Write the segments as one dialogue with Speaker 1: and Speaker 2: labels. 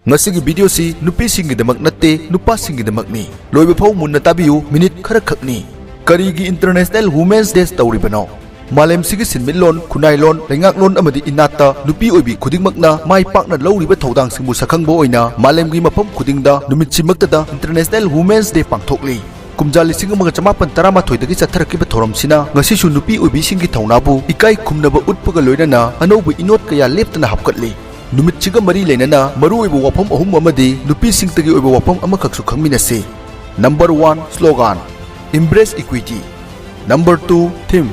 Speaker 1: Ngasigi video si Nupigidamak natte Nupasingini. Loiba phau munna tabiyu minute khara khakni. Karigi International Women's Day tawribano. Malem sigi sinmilon, kunailon, lengaklon amadi inata, nupi oibi khudingmakna mai pakna lawriba thodang singbu sakhangbo oina malemgi mafam khudingda numitchimaktada International Women's Day pangthokli. Kumjali singa chamapan tarama thoidagi chatharakkiba thoramsina ngasisu nupi oibi singi thaunabu ikai khumnaba utpaga loinana anobu inot kaya leptana hapkatli. Numitchiga mari leinana maru oibu wafam ahum amadi nupi singtagi oibu wafam amakhaksu khangminase. Number 1 slogan Embrace Equity. Number 2 theme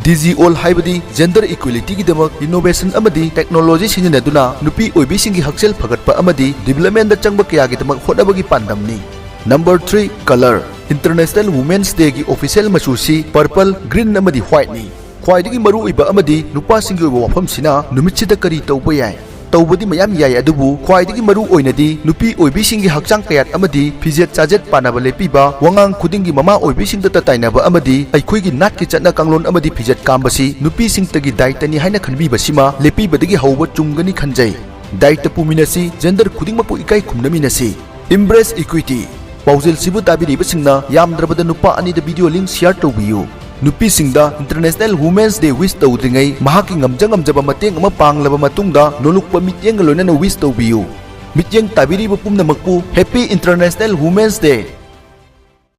Speaker 1: DG all haibadi gender equality gidamak innovation amadi technology sinaduna nupi oibi singi hakchel phagatpa amadi development da changba kaya gidamak hodabagi pandamni. Number 3 color International Women's Day gi official machu si purple, green amadi white ni. Khwaidagi maru oiba amadi nupa singi oiba wafam sina numitchida kari tawba yai. Tawbadi mayam yai adubu khwaidagi maru oinadi nupi oibi singi hakchang kayat amadi fijet chajet panaba lepiba wangang khudingi mama oibi singda tainaba amadi aikhoigi nat ki chatna kanglon amadi fijet kambasi nupi singtagi daitani haina khanbiba sima lepibadagi hauba chungani khanjai. Daita puminasi gender khudingmapu ikai khumnaminasi. Embrace Equity. Paujel sibu tabiriba singna yamdrabada nupa ani da video link share tawbiyu. Nupi singda International Women's Day wish tawdringai mahaki ngamjaba mateng ama panglaba matungda nolukpa mityeng loinana wish tawbiyu. Mityeng tabiriba pumnamakpu Happy International Women's Day.